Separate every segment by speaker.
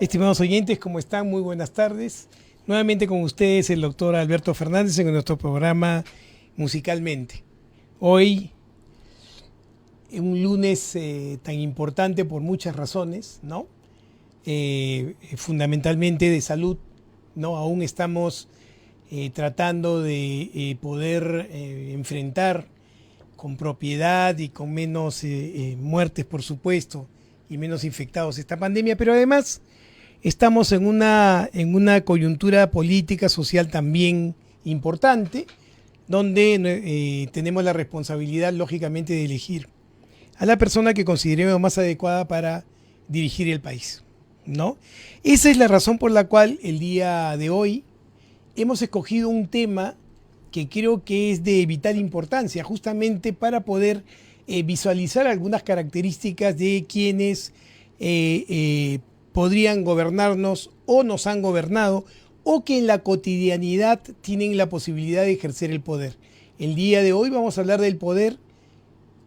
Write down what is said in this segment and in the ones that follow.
Speaker 1: Estimados oyentes, ¿cómo están? Muy buenas tardes. Nuevamente con ustedes el doctor Alberto Fernández en nuestro programa Musicalmente. Hoy, un lunes tan importante por muchas razones, ¿no? Fundamentalmente de salud, ¿no? Aún estamos tratando de poder enfrentar con propiedad y con menos muertes, por supuesto, y menos infectados esta pandemia, pero además estamos en una coyuntura política, social también importante, donde tenemos la responsabilidad, lógicamente, de elegir a la persona que consideremos más adecuada para dirigir el país, ¿no? Esa es la razón por la cual el día de hoy hemos escogido un tema que creo que es de vital importancia, justamente para poder visualizar algunas características de quienes podrían gobernarnos o nos han gobernado o que en la cotidianidad tienen la posibilidad de ejercer el poder. El día de hoy vamos a hablar del poder,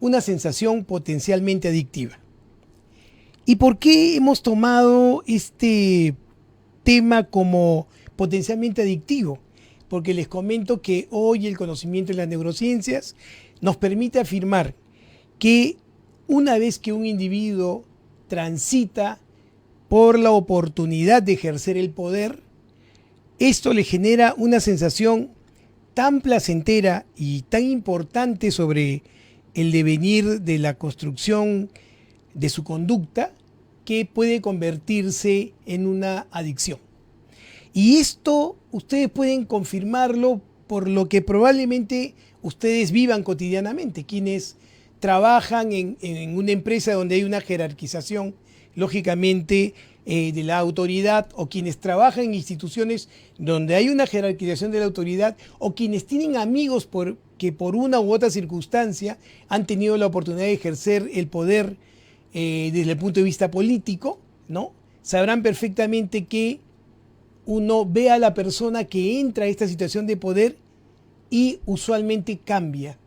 Speaker 1: una sensación potencialmente adictiva. ¿Y por qué hemos tomado este tema como potencialmente adictivo? Porque les comento que hoy el conocimiento de las neurociencias nos permite afirmar que una vez que un individuo transita por la oportunidad de ejercer el poder, esto le genera una sensación tan placentera y tan importante sobre el devenir de la construcción de su conducta que puede convertirse en una adicción. Y esto ustedes pueden confirmarlo por lo que probablemente ustedes vivan cotidianamente, quienes trabajan en una empresa donde hay una jerarquización, lógicamente, de la autoridad, o quienes trabajan en instituciones donde hay una jerarquización de la autoridad, o quienes tienen amigos que por una u otra circunstancia han tenido la oportunidad de ejercer el poder desde el punto de vista político, ¿no? Sabrán perfectamente que uno ve a la persona que entra a esta situación de poder y usualmente cambia,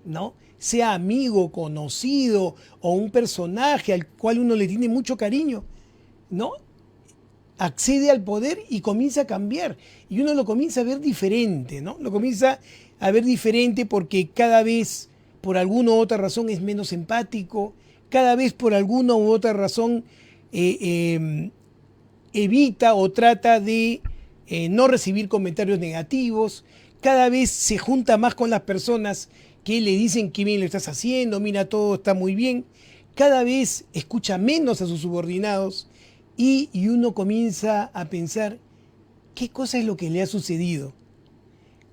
Speaker 1: ¿no? Sea amigo, conocido o un personaje al cual uno le tiene mucho cariño, ¿no? Accede al poder y comienza a cambiar. Y uno lo comienza a ver diferente, ¿no? Lo comienza a ver diferente porque cada vez, por alguna u otra razón, es menos empático. Cada vez, por alguna u otra razón, evita o trata de no recibir comentarios negativos. Cada vez se junta más con las personas que le dicen qué bien lo estás haciendo, mira, todo está muy bien. Cada vez escucha menos a sus subordinados y uno comienza a pensar qué cosa es lo que le ha sucedido.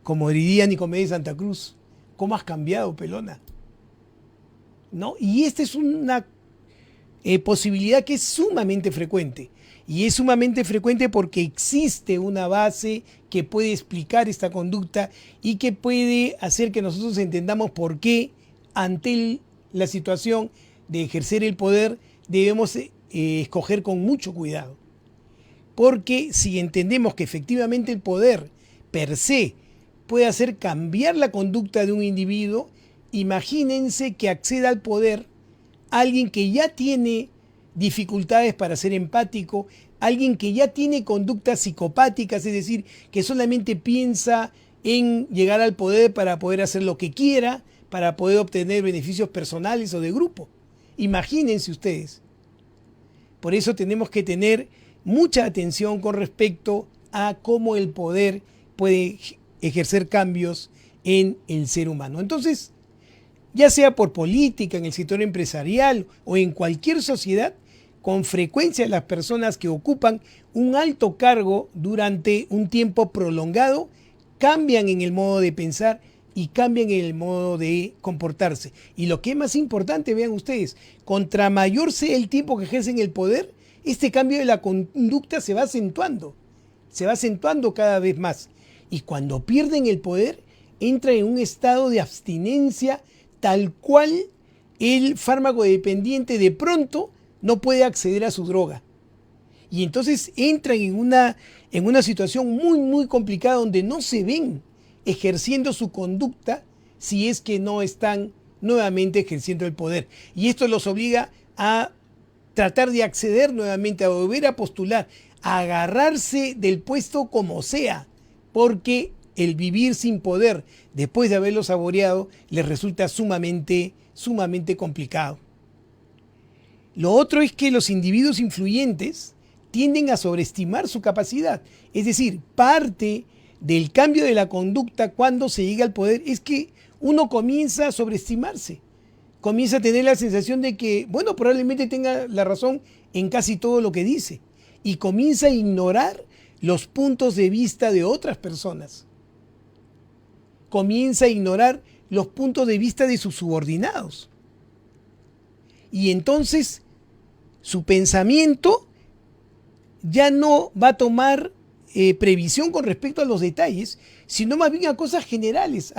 Speaker 1: Como diría Nicomedes Santa Cruz, ¿cómo has cambiado, pelona? ¿No? Y esta es una posibilidad que es sumamente frecuente. Y es sumamente frecuente porque existe una base que puede explicar esta conducta y que puede hacer que nosotros entendamos por qué ante la situación de ejercer el poder debemos escoger con mucho cuidado. Porque si entendemos que efectivamente el poder per se puede hacer cambiar la conducta de un individuo, imagínense que acceda al poder alguien que ya tiene dificultades para ser empático, alguien que ya tiene conductas psicopáticas, es decir, que solamente piensa en llegar al poder para poder hacer lo que quiera, para poder obtener beneficios personales o de grupo. Imagínense ustedes. Por eso tenemos que tener mucha atención con respecto a cómo el poder puede ejercer cambios en el ser humano. Entonces, ya sea por política, en el sector empresarial o en cualquier sociedad, con frecuencia las personas que ocupan un alto cargo durante un tiempo prolongado cambian en el modo de pensar y cambian en el modo de comportarse. Y lo que es más importante, vean ustedes, contra mayor sea el tiempo que ejercen el poder, este cambio de la conducta se va acentuando cada vez más. Y cuando pierden el poder, entran en un estado de abstinencia tal cual el fármaco dependiente de pronto no puede acceder a su droga. Y entonces entran en una situación muy, muy complicada donde no se ven ejerciendo su conducta si es que no están nuevamente ejerciendo el poder. Y esto los obliga a tratar de acceder nuevamente, a volver a postular, a agarrarse del puesto como sea, porque el vivir sin poder, después de haberlo saboreado, les resulta sumamente complicado. Lo otro es que los individuos influyentes tienden a sobreestimar su capacidad. Es decir, parte del cambio de la conducta cuando se llega al poder es que uno comienza a sobreestimarse. Comienza a tener la sensación de que, bueno, probablemente tenga la razón en casi todo lo que dice. Y comienza a ignorar los puntos de vista de otras personas. Comienza a ignorar los puntos de vista de sus subordinados. Y entonces su pensamiento ya no va a tomar previsión con respecto a los detalles, sino más bien a cosas generales.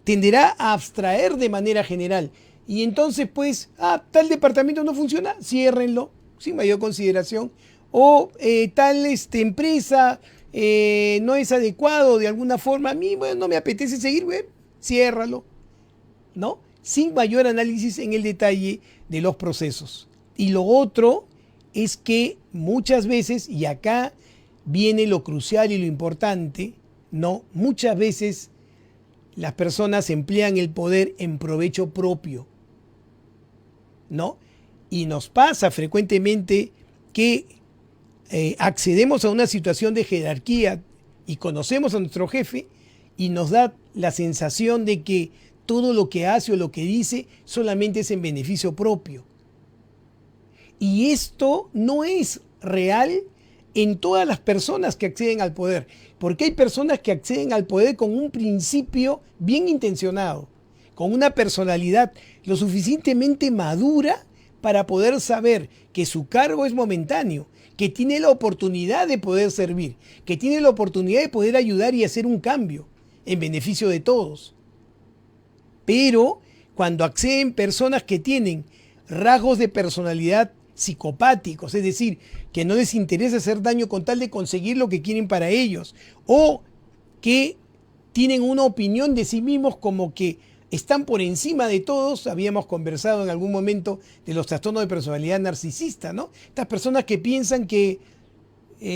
Speaker 1: Tenderá a abstraer de manera general. Y entonces, pues, tal departamento no funciona, ciérrenlo, sin mayor consideración. O tal empresa no es adecuado de alguna forma. A mí, bueno, no me apetece seguir, ciérralo, ¿no? Sin mayor análisis en el detalle de los procesos. Y lo otro es que muchas veces, y acá viene lo crucial y lo importante, ¿no? Muchas veces las personas emplean el poder en provecho propio, ¿no? Y nos pasa frecuentemente que accedemos a una situación de jerarquía y conocemos a nuestro jefe y nos da la sensación de que todo lo que hace o lo que dice solamente es en beneficio propio. Y esto no es real en todas las personas que acceden al poder, porque hay personas que acceden al poder con un principio bien intencionado, con una personalidad lo suficientemente madura para poder saber que su cargo es momentáneo, que tiene la oportunidad de poder servir, que tiene la oportunidad de poder ayudar y hacer un cambio en beneficio de todos. Pero cuando acceden personas que tienen rasgos de personalidad psicopáticos, es decir, que no les interesa hacer daño con tal de conseguir lo que quieren para ellos, o que tienen una opinión de sí mismos como que están por encima de todos. Habíamos conversado en algún momento de los trastornos de personalidad narcisista, ¿no? Estas personas que piensan que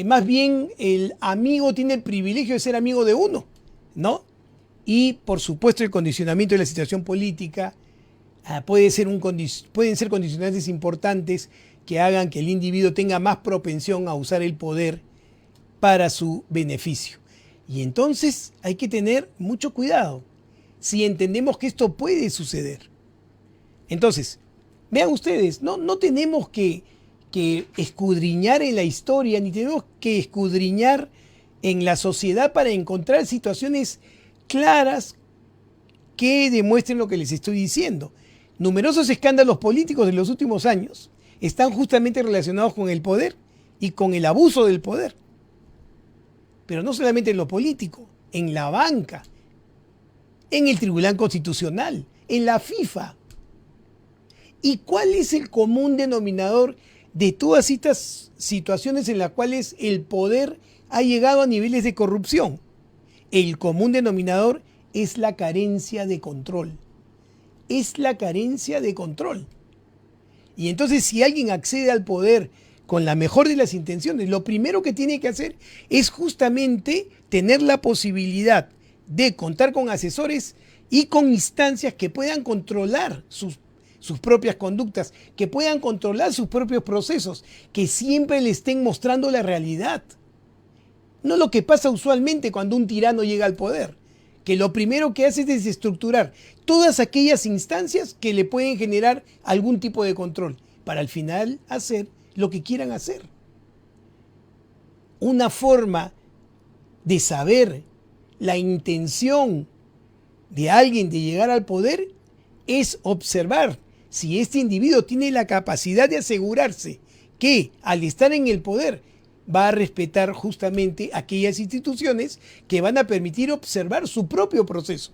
Speaker 1: más bien el amigo tiene el privilegio de ser amigo de uno, ¿no? Y por supuesto el condicionamiento de la situación política pueden ser condicionantes importantes que hagan que el individuo tenga más propensión a usar el poder para su beneficio. Y entonces hay que tener mucho cuidado si entendemos que esto puede suceder. Entonces, vean ustedes, no tenemos que escudriñar en la historia, ni tenemos que escudriñar en la sociedad para encontrar situaciones claras que demuestren lo que les estoy diciendo. Numerosos escándalos políticos de los últimos años están justamente relacionados con el poder y con el abuso del poder. Pero no solamente en lo político, en la banca, en el Tribunal Constitucional, en la FIFA. ¿Y cuál es el común denominador de todas estas situaciones en las cuales el poder ha llegado a niveles de corrupción? El común denominador es la carencia de control. Es la carencia de control. Y entonces, si alguien accede al poder con la mejor de las intenciones, lo primero que tiene que hacer es justamente tener la posibilidad de contar con asesores y con instancias que puedan controlar sus propias conductas, que puedan controlar sus propios procesos, que siempre le estén mostrando la realidad. No lo que pasa usualmente cuando un tirano llega al poder, que lo primero que hace es desestructurar todas aquellas instancias que le pueden generar algún tipo de control, para al final hacer lo que quieran hacer. Una forma de saber la intención de alguien de llegar al poder es observar si este individuo tiene la capacidad de asegurarse que al estar en el poder va a respetar justamente aquellas instituciones que van a permitir observar su propio proceso.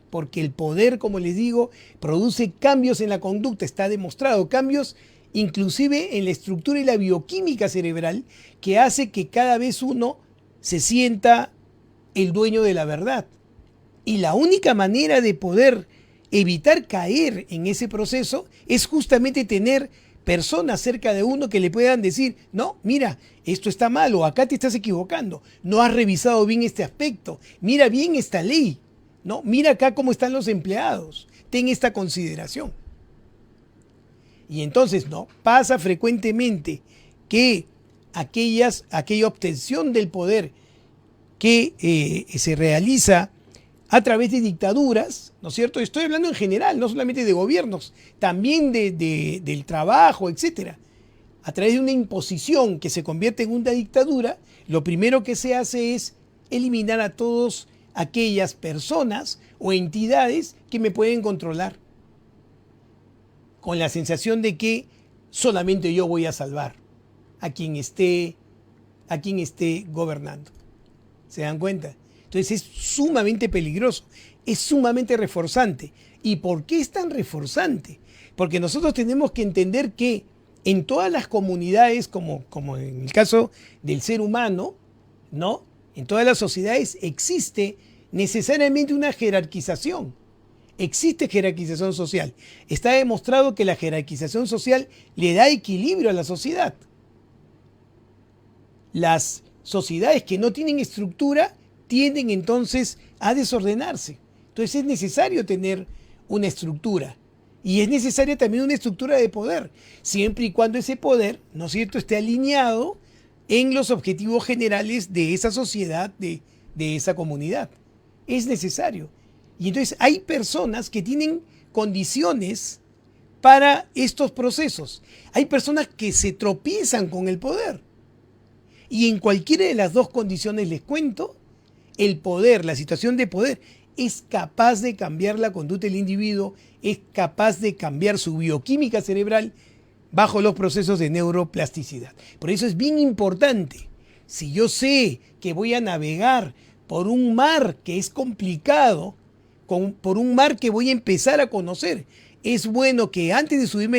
Speaker 1: Porque el poder, como les digo, produce cambios en la conducta, está demostrado, cambios inclusive en la estructura y la bioquímica cerebral, que hace que cada vez uno se sienta el dueño de la verdad. Y la única manera de poder evitar caer en ese proceso es justamente tener personas cerca de uno que le puedan decir, no, mira, esto está mal o acá te estás equivocando, no has revisado bien este aspecto, mira bien esta ley, ¿no? Mira acá cómo están los empleados, ten esta consideración. Y entonces, no, pasa frecuentemente que aquella obtención del poder que se realiza a través de dictaduras, ¿no es cierto? Estoy hablando en general, no solamente de gobiernos, también del trabajo, etcétera. A través de una imposición que se convierte en una dictadura, lo primero que se hace es eliminar a todas aquellas personas o entidades que me pueden controlar, con la sensación de que solamente yo voy a salvar a quien esté gobernando. ¿Se dan cuenta? Entonces es sumamente peligroso, es sumamente reforzante. ¿Y por qué es tan reforzante? Porque nosotros tenemos que entender que en todas las comunidades, como en el caso del ser humano, ¿no? En todas las sociedades existe necesariamente una jerarquización. Existe jerarquización social. Está demostrado que la jerarquización social le da equilibrio a la sociedad. Las sociedades que no tienen estructura tienden entonces a desordenarse. Entonces es necesario tener una estructura. Y es necesaria también una estructura de poder, siempre y cuando ese poder, ¿no es cierto?, esté alineado en los objetivos generales de esa sociedad, de esa comunidad. Es necesario. Y entonces hay personas que tienen condiciones para estos procesos. Hay personas que se tropiezan con el poder. Y en cualquiera de las dos condiciones, les cuento, el poder, la situación de poder, es capaz de cambiar la conducta del individuo, es capaz de cambiar su bioquímica cerebral bajo los procesos de neuroplasticidad. Por eso es bien importante, si yo sé que voy a navegar por un mar que es complicado, por un mar que voy a empezar a conocer, es bueno que antes de subirme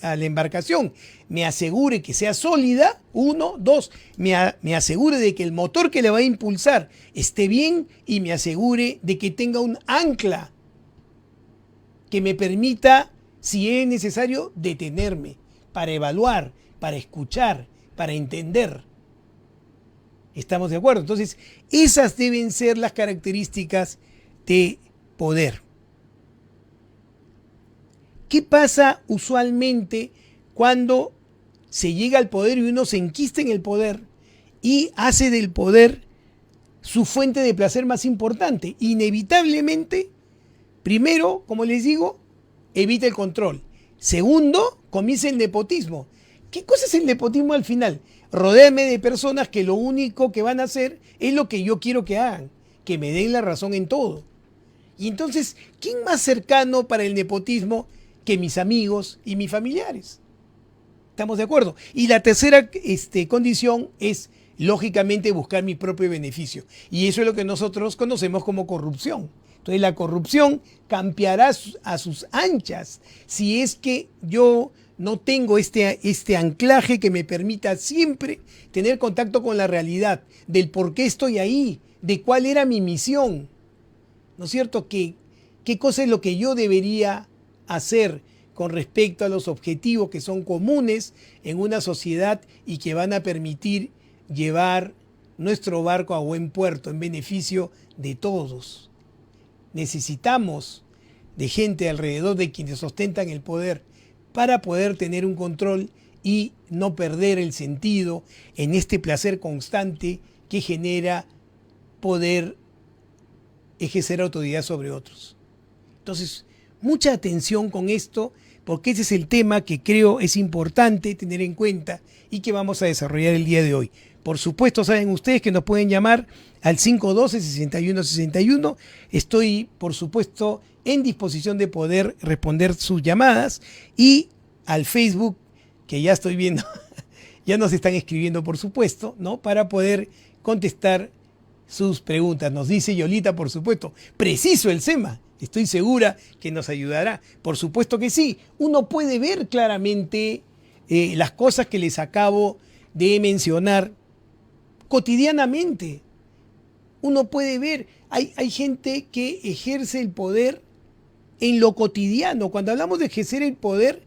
Speaker 1: a la embarcación me asegure que sea sólida, 1, 2, me asegure de que el motor que le va a impulsar esté bien y me asegure de que tenga un ancla que me permita, si es necesario, detenerme para evaluar, para escuchar, para entender. ¿Estamos de acuerdo? Entonces, esas deben ser las características de poder. ¿Qué pasa usualmente cuando se llega al poder y uno se enquista en el poder y hace del poder su fuente de placer más importante? Inevitablemente, primero, como les digo, evita el control. Segundo, comienza el nepotismo. ¿Qué cosa es el nepotismo al final? Rodéame de personas que lo único que van a hacer es lo que yo quiero que hagan, que me den la razón en todo. Y entonces, ¿quién más cercano para el nepotismo que mis amigos y mis familiares? ¿Estamos de acuerdo? Y la tercera condición es, lógicamente, buscar mi propio beneficio. Y eso es lo que nosotros conocemos como corrupción. Entonces la corrupción campeará a sus anchas si es que yo no tengo este anclaje que me permita siempre tener contacto con la realidad, del por qué estoy ahí, de cuál era mi misión. ¿No es cierto? ¿Qué cosa es lo que yo debería hacer con respecto a los objetivos que son comunes en una sociedad y que van a permitir llevar nuestro barco a buen puerto en beneficio de todos? Necesitamos de gente alrededor de quienes ostentan el poder para poder tener un control y no perder el sentido en este placer constante que genera poder ejercer autoridad sobre otros. Entonces, mucha atención con esto, porque ese es el tema que creo es importante tener en cuenta y que vamos a desarrollar el día de hoy. Por supuesto, saben ustedes que nos pueden llamar al 512-6161. Estoy, por supuesto, en disposición de poder responder sus llamadas, y al Facebook, que ya estoy viendo, ya nos están escribiendo, por supuesto, ¿no?, para poder contestar sus preguntas. Nos dice Yolita, por supuesto, preciso el SEMA. Estoy segura que nos ayudará. Por supuesto que sí. Uno puede ver claramente las cosas que les acabo de mencionar cotidianamente. Uno puede ver, hay gente que ejerce el poder en lo cotidiano. Cuando hablamos de ejercer el poder,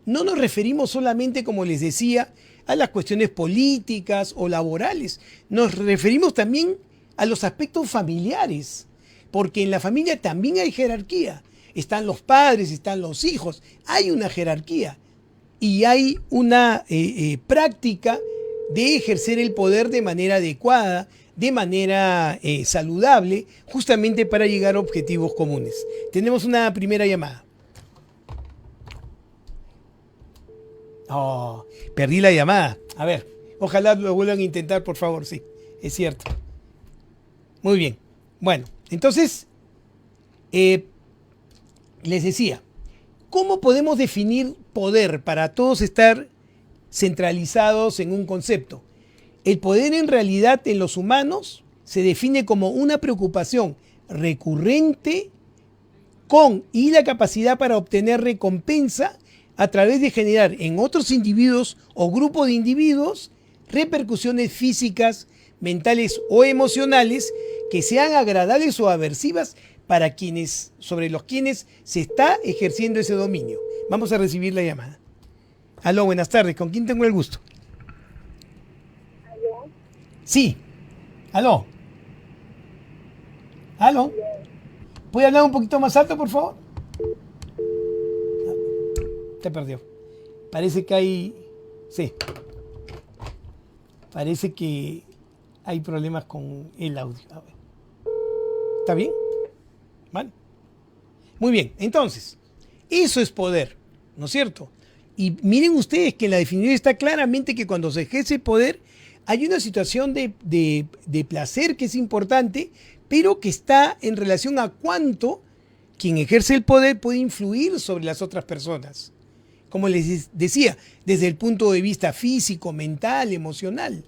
Speaker 1: no nos referimos solamente, como les decía, a las cuestiones políticas o laborales. Nos referimos también a los aspectos familiares, porque en la familia también hay jerarquía. Están los padres, están los hijos, hay una jerarquía y hay una práctica de ejercer el poder de manera adecuada, de manera saludable, justamente para llegar a objetivos comunes. Tenemos una primera llamada. Oh, perdí la llamada. A ver, ojalá lo vuelvan a intentar, por favor. Sí, es cierto. Muy bien. Bueno, entonces, les decía, ¿cómo podemos definir poder para todos estar centralizados en un concepto? El poder en realidad en los humanos se define como una preocupación recurrente con y la capacidad para obtener recompensa a través de generar en otros individuos o grupo de individuos repercusiones físicas, mentales o emocionales que sean agradables o aversivas para quienes, sobre los quienes se está ejerciendo ese dominio. Vamos a recibir la llamada. Aló, buenas tardes. ¿Con quién tengo el gusto?
Speaker 2: ¿Aló?
Speaker 1: Sí. Aló. Aló. ¿Puede hablar un poquito más alto, por favor? Te perdió. Parece que hay... Sí. Parece que hay problemas con el audio. A ver. ¿Está bien? ¿Vale? Muy bien. Entonces, eso es poder, ¿no es cierto? Y miren ustedes que en la definición está claramente que cuando se ejerce poder hay una situación de placer que es importante, pero que está en relación a cuánto quien ejerce el poder puede influir sobre las otras personas. Como les decía, desde el punto de vista físico, mental, emocional,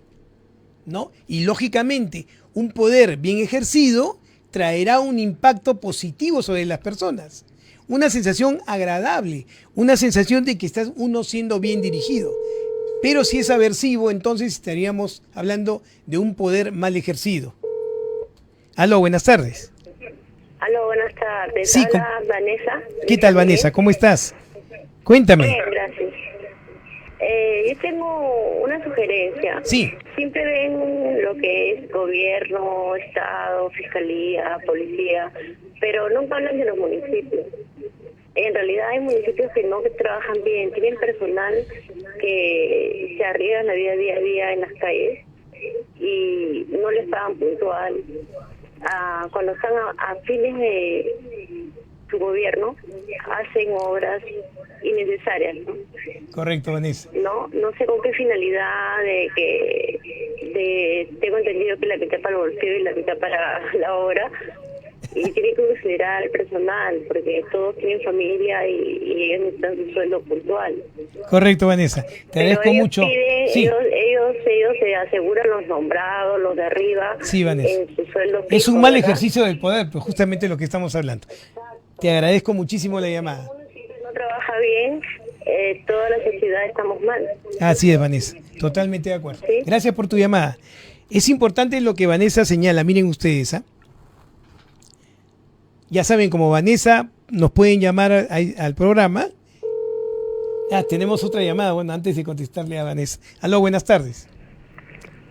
Speaker 1: ¿no? Y lógicamente, un poder bien ejercido traerá un impacto positivo sobre las personas. Una sensación agradable, una sensación de que está uno siendo bien dirigido. Pero si es aversivo, entonces estaríamos hablando de un poder mal ejercido. Aló, buenas tardes.
Speaker 2: Aló, buenas tardes.
Speaker 1: Sí,
Speaker 2: Hola, Vanessa.
Speaker 1: ¿Qué tal, Vanessa? ¿Cómo estás? Cuéntame.
Speaker 2: Bien, gracias. Yo tengo una sugerencia.
Speaker 1: Sí.
Speaker 2: Siempre ven lo que es gobierno, Estado, Fiscalía, Policía, pero nunca hablan de los municipios. En realidad hay municipios que no trabajan bien, tienen personal que se arriesga la vida día a día en las calles y no les pagan puntual. Cuando están a fines de su gobierno, hacen obras innecesarias, ¿no?
Speaker 1: Correcto, Vanessa.
Speaker 2: No sé con qué finalidad tengo entendido que la mitad para el bolsillo y la mitad para la obra, y tiene que considerar al personal porque todos tienen familia y ellos necesitan su sueldo puntual.
Speaker 1: Correcto, Vanessa. Te agradezco mucho. Sí.
Speaker 2: Ellos se aseguran los nombrados, los de arriba.
Speaker 1: Sí, Vanessa.
Speaker 2: En su sueldo
Speaker 1: Es
Speaker 2: fijo,
Speaker 1: un mal
Speaker 2: ¿verdad?
Speaker 1: ejercicio del poder, pero justamente lo que estamos hablando. Te agradezco muchísimo la llamada.
Speaker 2: Si no trabaja bien, toda la sociedad estamos mal.
Speaker 1: Así es, Vanessa. Totalmente de acuerdo.
Speaker 2: ¿Sí?
Speaker 1: Gracias por tu llamada. Es importante lo que Vanessa señala. Miren ustedes, ¿ah? Ya saben, como Vanessa, nos pueden llamar al programa. Tenemos otra llamada. Bueno, antes de contestarle a Vanessa. Aló, buenas tardes.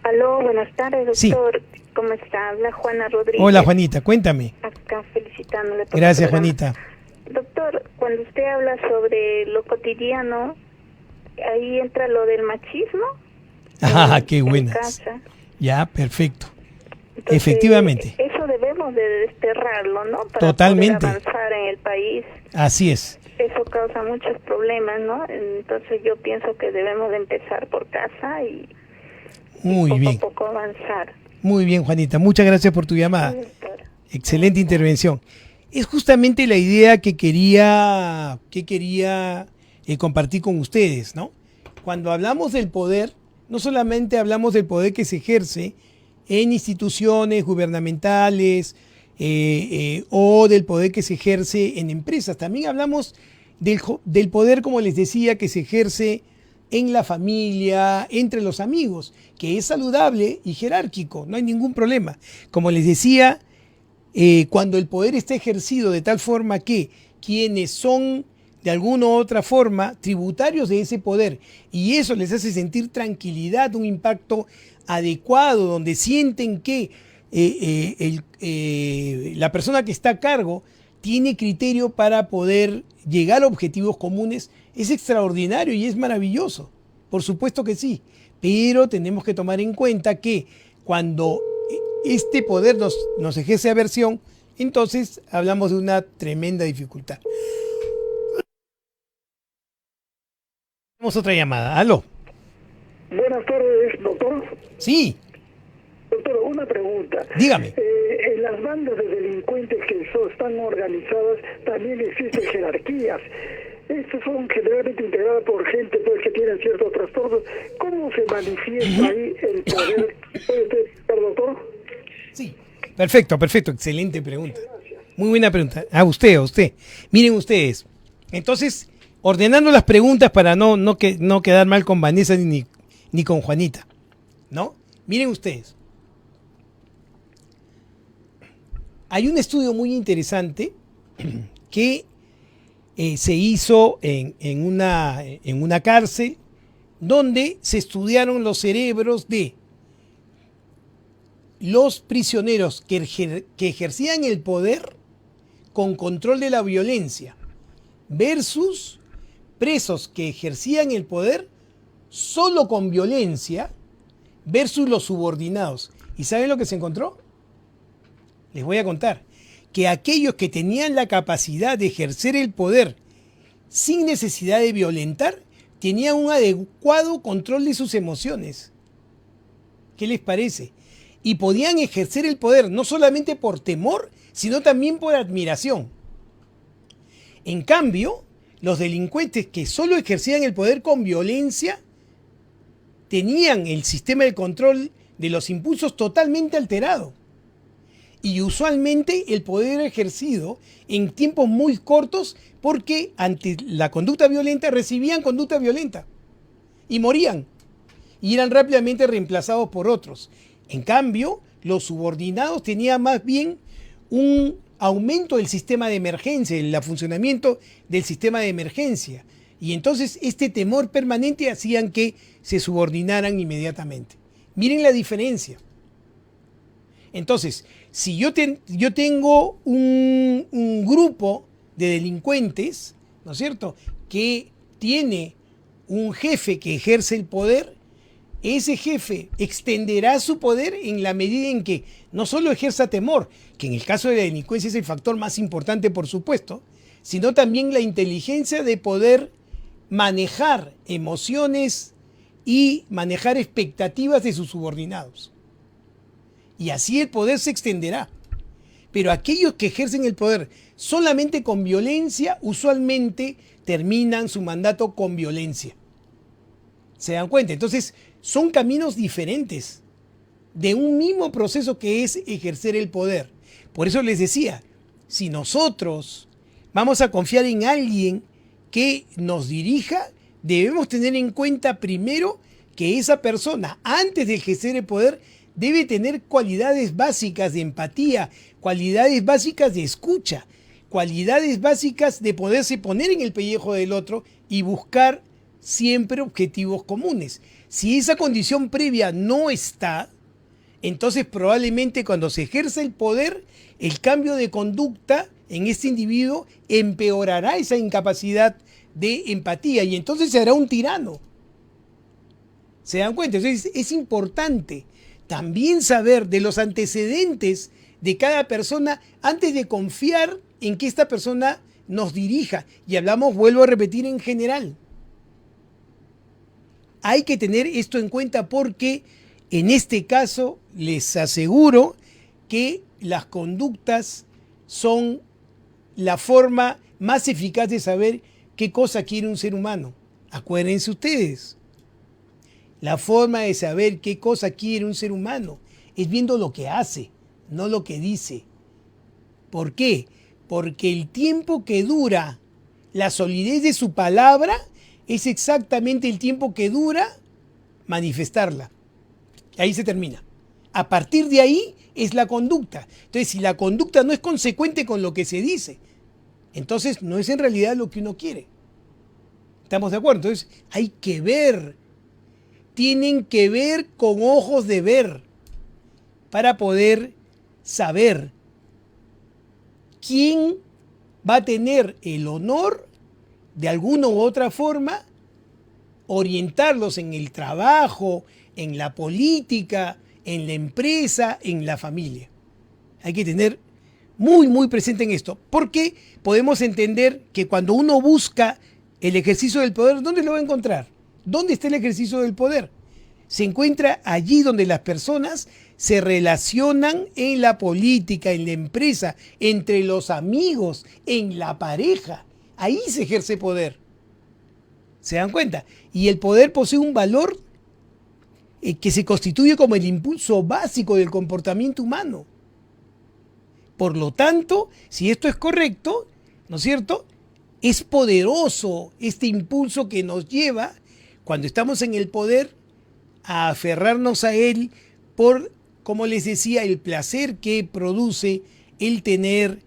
Speaker 3: Aló, buenas tardes,
Speaker 1: Sí.
Speaker 3: doctor. ¿Cómo está? Habla Juana Rodríguez.
Speaker 1: Hola, Juanita, cuéntame.
Speaker 3: Acá felicitándole por
Speaker 1: Gracias,
Speaker 3: el programa.
Speaker 1: Juanita.
Speaker 3: Doctor, cuando usted habla sobre lo cotidiano, ahí entra lo del machismo.
Speaker 1: Ah, qué
Speaker 3: en
Speaker 1: buenas.
Speaker 3: casa.
Speaker 1: Ya, perfecto.
Speaker 3: Entonces,
Speaker 1: Efectivamente.
Speaker 3: Eso debemos de desterrarlo, ¿no? Para
Speaker 1: Totalmente.
Speaker 3: poder avanzar en el país.
Speaker 1: Así es.
Speaker 3: Eso causa muchos problemas, ¿no? Entonces yo pienso que debemos de empezar por casa y
Speaker 1: Muy bien.
Speaker 3: poco a poco avanzar.
Speaker 1: Muy bien, Juanita. Muchas gracias por tu llamada.
Speaker 3: Sí, doctora.
Speaker 1: Excelente intervención. Es justamente la idea que quería compartir con ustedes, ¿no? Cuando hablamos del poder, no solamente hablamos del poder que se ejerce en instituciones gubernamentales o del poder que se ejerce en empresas, también hablamos del poder, como les decía, que se ejerce en la familia, entre los amigos, que es saludable y jerárquico, no hay ningún problema. Como les decía, cuando el poder está ejercido de tal forma que quienes son de alguna u otra forma, tributarios de ese poder, y eso les hace sentir tranquilidad, un impacto adecuado, donde sienten que la persona que está a cargo tiene criterio para poder llegar a objetivos comunes, es extraordinario y es maravilloso. Por supuesto que sí, pero tenemos que tomar en cuenta que cuando este poder nos ejerce aversión, entonces hablamos de una tremenda dificultad. Tenemos otra llamada. Aló.
Speaker 4: Buenas tardes, doctor.
Speaker 1: Sí.
Speaker 4: Doctor, una pregunta.
Speaker 1: Dígame.
Speaker 4: En las bandas de delincuentes que están organizadas también existen jerarquías. Estas son generalmente integradas por gente pues, que tienen ciertos trastornos. ¿Cómo se manifiesta ahí el poder? ¿Puede usted explicar, doctor?
Speaker 1: Sí. Perfecto. Excelente pregunta. Muy buena pregunta. A usted. Miren ustedes. Entonces, ordenando las preguntas para no quedar mal con Vanessa ni con Juanita, ¿no? Miren ustedes. Hay un estudio muy interesante que se hizo en una cárcel donde se estudiaron los cerebros de los prisioneros que ejercían el poder con control de la violencia versus presos que ejercían el poder solo con violencia versus los subordinados. ¿Y saben lo que se encontró? Les voy a contar que aquellos que tenían la capacidad de ejercer el poder sin necesidad de violentar, tenían un adecuado control de sus emociones. ¿Qué les parece? Y podían ejercer el poder no solamente por temor, sino también por admiración. En cambio, los delincuentes que solo ejercían el poder con violencia tenían el sistema de control de los impulsos totalmente alterado. Y usualmente el poder ejercido en tiempos muy cortos porque ante la conducta violenta recibían conducta violenta y morían y eran rápidamente reemplazados por otros. En cambio, los subordinados tenían más bien un aumento del sistema de emergencia, el funcionamiento del sistema de emergencia. Y entonces este temor permanente hacían que se subordinaran inmediatamente. Miren la diferencia. Entonces, si yo tengo un grupo de delincuentes, ¿no es cierto?, que tiene un jefe que ejerce el poder, ese jefe extenderá su poder en la medida en que no solo ejerza temor, que en el caso de la delincuencia es el factor más importante, por supuesto, sino también la inteligencia de poder manejar emociones y manejar expectativas de sus subordinados. Y así el poder se extenderá. Pero aquellos que ejercen el poder solamente con violencia, usualmente terminan su mandato con violencia. ¿Se dan cuenta? Entonces, son caminos diferentes de un mismo proceso que es ejercer el poder. Por eso les decía, si nosotros vamos a confiar en alguien que nos dirija, debemos tener en cuenta primero que esa persona, antes de ejercer el poder, debe tener cualidades básicas de empatía, cualidades básicas de escucha, cualidades básicas de poderse poner en el pellejo del otro y buscar siempre objetivos comunes. Si esa condición previa no está, entonces probablemente cuando se ejerce el poder, el cambio de conducta en este individuo empeorará esa incapacidad de empatía y entonces se hará un tirano. ¿Se dan cuenta? Entonces es importante también saber de los antecedentes de cada persona antes de confiar en que esta persona nos dirija. Y hablamos, vuelvo a repetir, en general. Hay que tener esto en cuenta porque en este caso les aseguro que las conductas son la forma más eficaz de saber qué cosa quiere un ser humano. Acuérdense ustedes. La forma de saber qué cosa quiere un ser humano es viendo lo que hace, no lo que dice. ¿Por qué? Porque el tiempo que dura la solidez de su palabra es exactamente el tiempo que dura manifestarla. Ahí se termina. A partir de ahí es la conducta. Entonces, si la conducta no es consecuente con lo que se dice, entonces no es en realidad lo que uno quiere. ¿Estamos de acuerdo? Entonces hay que ver, tienen que ver con ojos de ver para poder saber quién va a tener el honor de alguna u otra forma orientarlos en el trabajo, en la política, en la empresa, en la familia. Hay que tener muy presente en esto, porque podemos entender que cuando uno busca el ejercicio del poder, ¿dónde lo va a encontrar? ¿Dónde está el ejercicio del poder? Se encuentra allí donde las personas se relacionan en la política, en la empresa, entre los amigos, en la pareja. Ahí se ejerce poder. ¿Se dan cuenta? Y el poder posee un valor que se constituye como el impulso básico del comportamiento humano. Por lo tanto, si esto es correcto, ¿no es cierto?, es poderoso este impulso que nos lleva, cuando estamos en el poder, a aferrarnos a él por, como les decía, el placer que produce el tener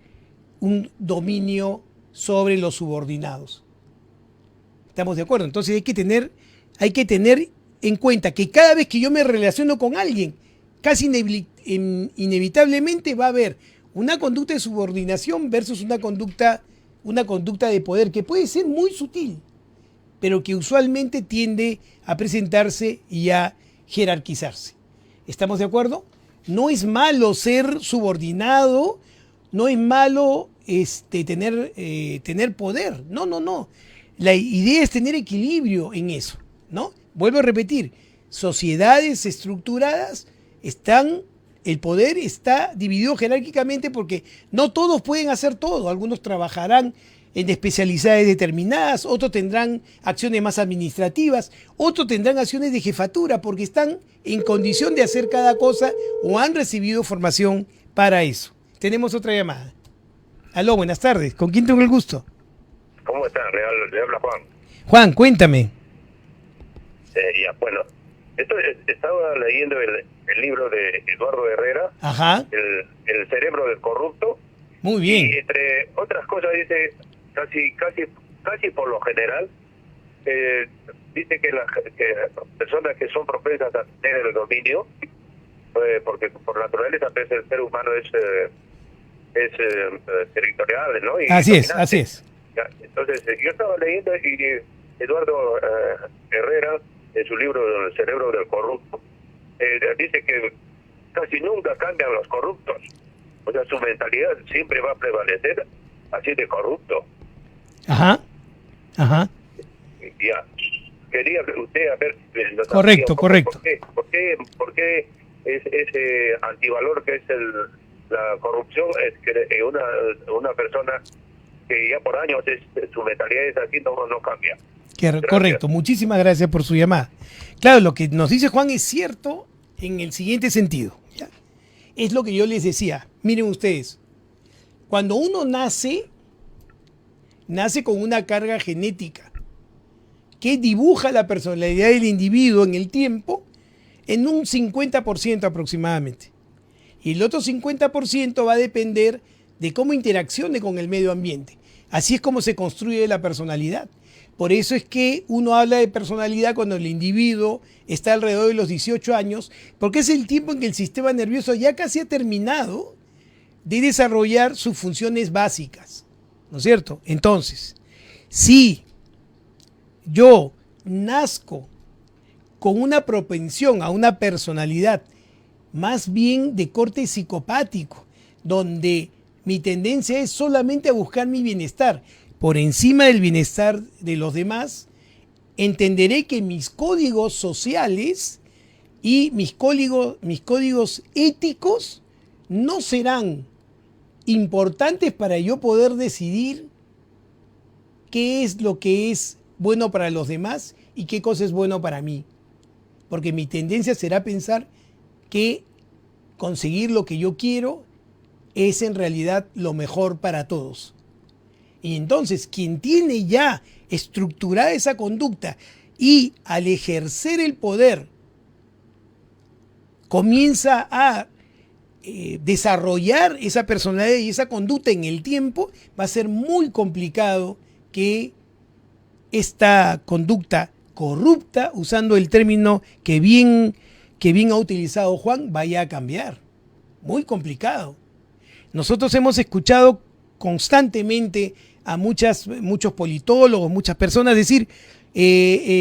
Speaker 1: un dominio sobre los subordinados. ¿Estamos de acuerdo? Entonces hay que tener en cuenta que cada vez que yo me relaciono con alguien, casi inevitablemente va a haber una conducta de subordinación versus una conducta de poder que puede ser muy sutil, pero que usualmente tiende a presentarse y a jerarquizarse. ¿Estamos de acuerdo? No es malo ser subordinado, no es malo tener poder. No. La idea es tener equilibrio en eso, ¿no? Vuelvo a repetir, sociedades estructuradas el poder está dividido jerárquicamente porque no todos pueden hacer todo. Algunos trabajarán en especialidades determinadas, otros tendrán acciones más administrativas, otros tendrán acciones de jefatura porque están en condición de hacer cada cosa o han recibido formación para eso. Tenemos otra llamada. Aló, buenas tardes. ¿Con quién tengo el gusto?
Speaker 5: ¿Cómo está? Le habla Juan.
Speaker 1: Juan, cuéntame.
Speaker 5: Bueno, estaba leyendo el libro de Eduardo Herrera,
Speaker 1: Ajá.
Speaker 5: El cerebro del corrupto.
Speaker 1: Muy bien.
Speaker 5: Y entre otras cosas dice, casi por lo general, dice que las personas que son propensas a tener el dominio, porque por naturaleza pues, el ser humano es territorial, ¿no? Y
Speaker 1: así
Speaker 5: dominante.
Speaker 1: es.
Speaker 5: Ya, entonces, yo estaba leyendo y Eduardo Herrera, en su libro El cerebro del corrupto, dice que casi nunca cambian los corruptos. O sea, su mentalidad siempre va a prevalecer así de corrupto.
Speaker 1: Ajá.
Speaker 5: Ya. Quería usted a ver...
Speaker 1: Correcto.
Speaker 5: ¿Por qué ese antivalor que es la corrupción es que una persona que ya por años su mentalidad es así, no cambia?
Speaker 1: Correcto, muchísimas gracias por su llamada. Claro, lo que nos dice Juan es cierto en el siguiente sentido, ¿ya? Es lo que yo les decía. Miren ustedes, cuando uno nace con una carga genética que dibuja la personalidad del individuo en el tiempo en un 50% aproximadamente. Y el otro 50% va a depender de cómo interaccione con el medio ambiente. Así es como se construye la personalidad. Por eso es que uno habla de personalidad cuando el individuo está alrededor de los 18 años, porque es el tiempo en que el sistema nervioso ya casi ha terminado de desarrollar sus funciones básicas, ¿no es cierto? Entonces, si yo nazco con una propensión a una personalidad más bien de corte psicopático, donde mi tendencia es solamente a buscar mi bienestar por encima del bienestar de los demás, entenderé que mis códigos sociales y mis códigos éticos no serán importantes para yo poder decidir qué es lo que es bueno para los demás y qué cosa es bueno para mí. Porque mi tendencia será pensar que conseguir lo que yo quiero es en realidad lo mejor para todos. Y entonces quien tiene ya estructurada esa conducta y al ejercer el poder comienza a desarrollar esa personalidad y esa conducta en el tiempo, va a ser muy complicado que esta conducta corrupta, usando el término que bien ha utilizado Juan, vaya a cambiar. Muy complicado. Nosotros hemos escuchado constantemente a muchos politólogos, muchas personas decir,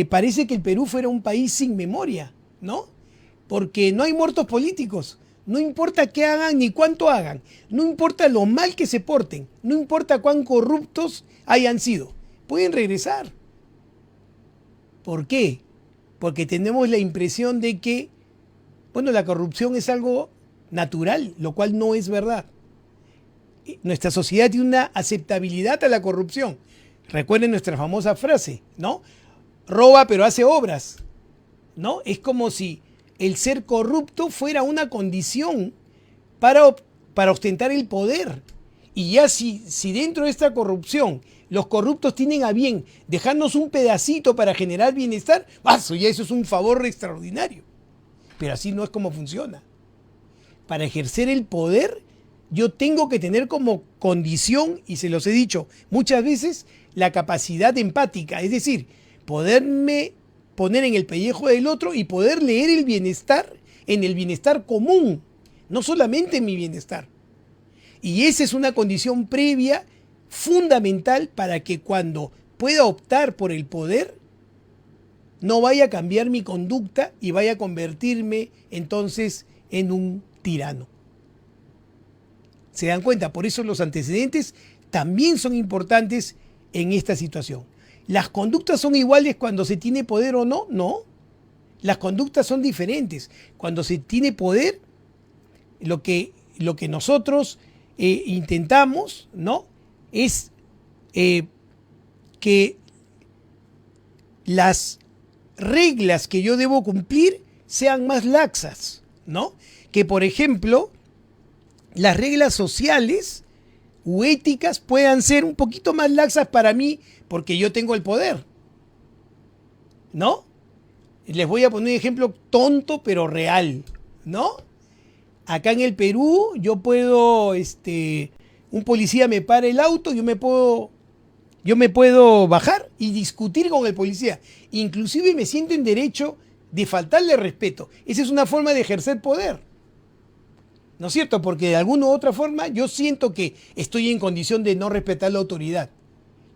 Speaker 1: parece que el Perú fuera un país sin memoria, ¿no? Porque no hay muertos políticos. No importa qué hagan ni cuánto hagan. No importa lo mal que se porten. No importa cuán corruptos hayan sido. Pueden regresar. ¿Por qué? Porque tenemos la impresión de que, bueno, la corrupción es algo natural, lo cual no es verdad. Nuestra sociedad tiene una aceptabilidad a la corrupción. Recuerden nuestra famosa frase, ¿no? Roba pero hace obras, ¿no? Es como si el ser corrupto fuera una condición para ostentar el poder. Y ya si dentro de esta corrupción los corruptos tienen a bien dejarnos un pedacito para generar bienestar, ya eso es un favor extraordinario. Pero así no es como funciona. Para ejercer el poder, yo tengo que tener como condición, y se los he dicho muchas veces, la capacidad empática. Es decir, poderme poner en el pellejo del otro y poder leer el bienestar en el bienestar común, no solamente en mi bienestar. Y esa es una condición previa fundamental para que cuando pueda optar por el poder, no vaya a cambiar mi conducta y vaya a convertirme entonces en un tirano. ¿Se dan cuenta? Por eso los antecedentes también son importantes en esta situación. ¿Las conductas son iguales cuando se tiene poder o no? No. Las conductas son diferentes. Cuando se tiene poder, lo que nosotros intentamos, ¿no?, es que las reglas que yo debo cumplir sean más laxas, ¿no? Que, por ejemplo, las reglas sociales u éticas puedan ser un poquito más laxas para mí porque yo tengo el poder, ¿no? Les voy a poner un ejemplo tonto pero real, ¿no? Acá en el Perú yo puedo, un policía me para el auto, yo me puedo bajar y discutir con el policía. Inclusive me siento en derecho de faltarle respeto. Esa es una forma de ejercer poder, ¿no es cierto? Porque de alguna u otra forma yo siento que estoy en condición de no respetar la autoridad.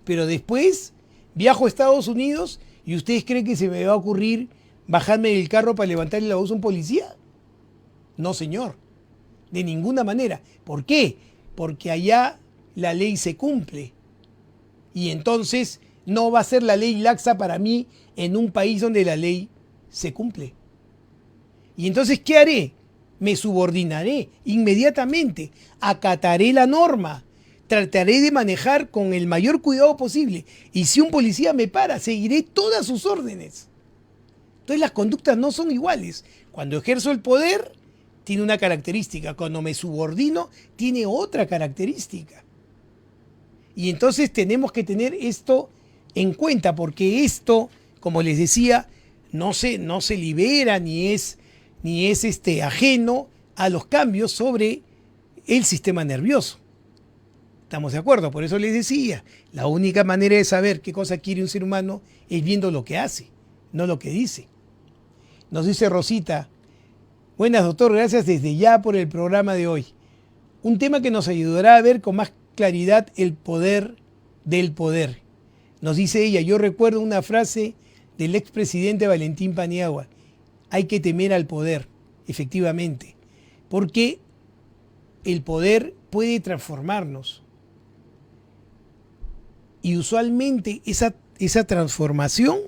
Speaker 1: Pero después viajo a Estados Unidos y ¿ustedes creen que se me va a ocurrir bajarme del carro para levantarle la voz a un policía? No, señor. De ninguna manera. ¿Por qué? Porque allá la ley se cumple. Y entonces no va a ser la ley laxa para mí en un país donde la ley se cumple. Y entonces, ¿qué haré? Me subordinaré inmediatamente, acataré la norma, trataré de manejar con el mayor cuidado posible. Y si un policía me para, seguiré todas sus órdenes. Entonces las conductas no son iguales. Cuando ejerzo el poder, tiene una característica. Cuando me subordino, tiene otra característica. Y entonces tenemos que tener esto en cuenta, porque esto, como les decía, no se libera ni es ajeno a los cambios sobre el sistema nervioso. ¿Estamos de acuerdo? Por eso les decía, la única manera de saber qué cosa quiere un ser humano es viendo lo que hace, no lo que dice. Nos dice Rosita: buenas, doctor, gracias desde ya por el programa de hoy. Un tema que nos ayudará a ver con más claridad el poder del poder. Nos dice ella: yo recuerdo una frase del expresidente Valentín Paniagua: hay que temer al poder, efectivamente, porque el poder puede transformarnos. Y usualmente esa transformación,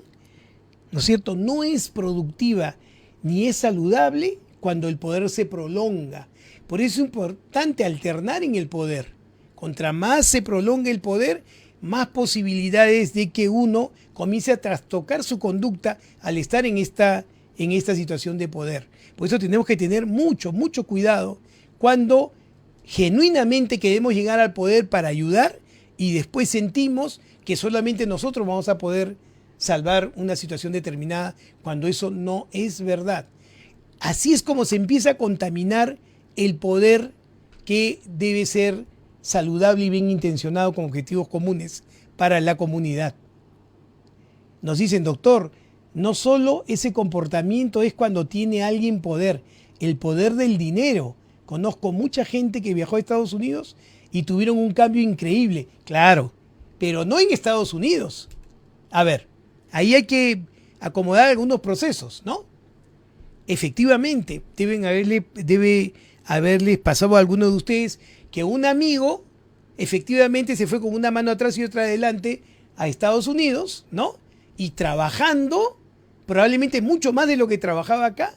Speaker 1: ¿no es cierto?, no es productiva ni es saludable cuando el poder se prolonga. Por eso es importante alternar en el poder. Contra más se prolonga el poder, más posibilidades de que uno comience a trastocar su conducta al estar en esta situación de poder. Por eso tenemos que tener mucho cuidado cuando genuinamente queremos llegar al poder para ayudar y después sentimos que solamente nosotros vamos a poder salvar una situación determinada, cuando eso no es verdad. Así es como se empieza a contaminar el poder que debe ser saludable y bien intencionado con objetivos comunes para la comunidad. Nos dicen, doctor, no solo ese comportamiento es cuando tiene alguien poder, el poder del dinero. Conozco mucha gente que viajó a Estados Unidos y tuvieron un cambio increíble. Claro, pero no en Estados Unidos. A ver, ahí hay que acomodar algunos procesos, ¿no? Efectivamente, debe haberles pasado a algunos de ustedes que un amigo efectivamente se fue con una mano atrás y otra adelante a Estados Unidos, ¿no? Y trabajando, probablemente mucho más de lo que trabajaba acá,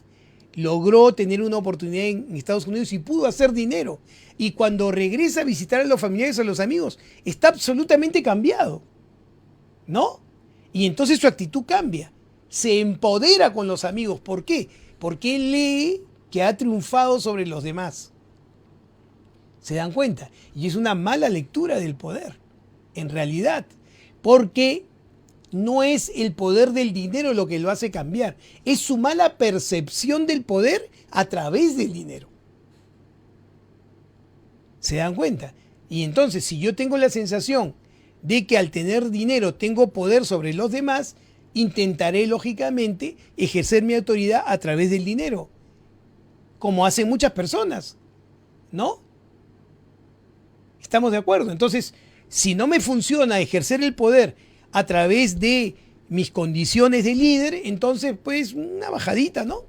Speaker 1: logró tener una oportunidad en Estados Unidos y pudo hacer dinero. Y cuando regresa a visitar a los familiares o a los amigos, está absolutamente cambiado, ¿no? Y entonces su actitud cambia. Se empodera con los amigos. ¿Por qué? Porque él lee que ha triunfado sobre los demás. ¿Se dan cuenta? Y es una mala lectura del poder, en realidad. Porque no es el poder del dinero lo que lo hace cambiar. Es su mala percepción del poder a través del dinero. ¿Se dan cuenta? Y entonces, si yo tengo la sensación de que al tener dinero tengo poder sobre los demás, intentaré lógicamente ejercer mi autoridad a través del dinero, como hacen muchas personas, ¿no? ¿Estamos de acuerdo? Entonces, si no me funciona ejercer el poder a través de mis condiciones de líder, entonces pues una bajadita, ¿no?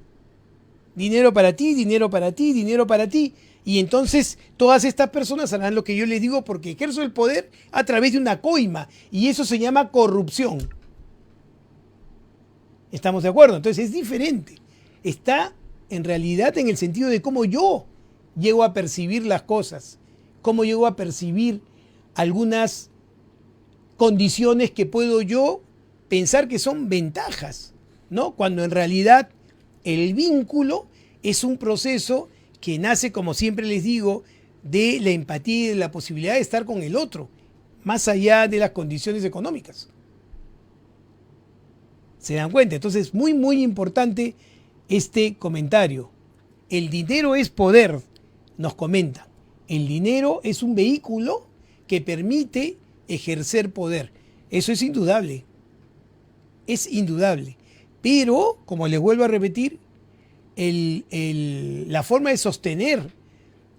Speaker 1: Dinero para ti, dinero para ti, dinero para ti. Y entonces todas estas personas harán lo que yo les digo porque ejerzo el poder a través de una coima. Y eso se llama corrupción. ¿Estamos de acuerdo? Entonces es diferente. Está en realidad en el sentido de cómo yo llego a percibir las cosas. Cómo llego a percibir algunas condiciones que puedo yo pensar que son ventajas, ¿no? Cuando en realidad el vínculo es un proceso que nace, como siempre les digo, de la empatía y de la posibilidad de estar con el otro, más allá de las condiciones económicas. ¿Se dan cuenta? Entonces, muy, muy importante este comentario. El dinero es poder, nos comentan. El dinero es un vehículo que permite ejercer poder. Eso es indudable. Es indudable. Pero, como les vuelvo a repetir, la forma de sostener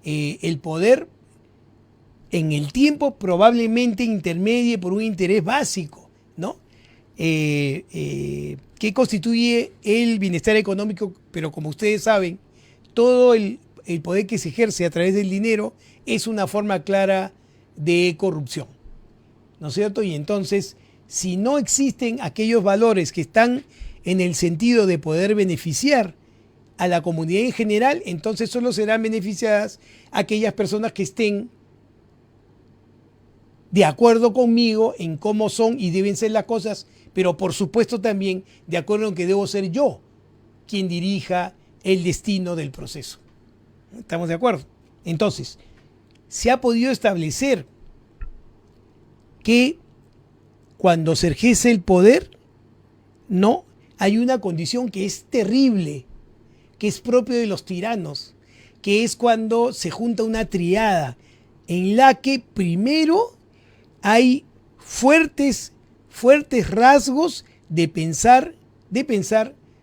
Speaker 1: el poder en el tiempo probablemente intermedie por un interés básico, ¿no? Que constituye el bienestar económico, pero como ustedes saben, todo el poder que se ejerce a través del dinero es una forma clara de corrupción, ¿no es cierto? Y entonces, si no existen aquellos valores que están en el sentido de poder beneficiar a la comunidad en general, entonces solo serán beneficiadas aquellas personas que estén de acuerdo conmigo en cómo son y deben ser las cosas, pero por supuesto también de acuerdo en que debo ser yo quien dirija el destino del proceso. ¿Estamos de acuerdo? Entonces, se ha podido establecer que cuando se ejerce el poder, no hay una condición que es terrible, que es propio de los tiranos, que es cuando se junta una triada en la que primero hay fuertes rasgos de pensar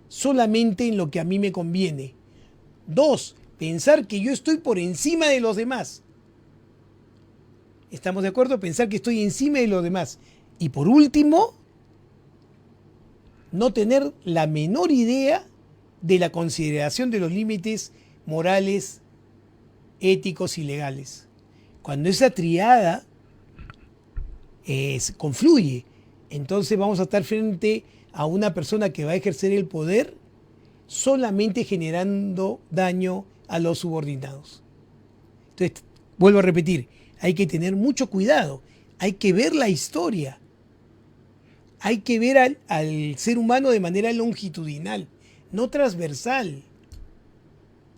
Speaker 1: solamente en lo que a mí me conviene. 2, pensar que yo estoy por encima de los demás. ¿Estamos de acuerdo? Pensar que estoy encima de los demás. Y por último, no tener la menor idea de la consideración de los límites morales, éticos y legales. Cuando esa triada confluye, entonces vamos a estar frente a una persona que va a ejercer el poder solamente generando daño a los subordinados. Entonces, vuelvo a repetir, hay que tener mucho cuidado, hay que ver la historia, hay que ver al ser humano de manera longitudinal, no transversal.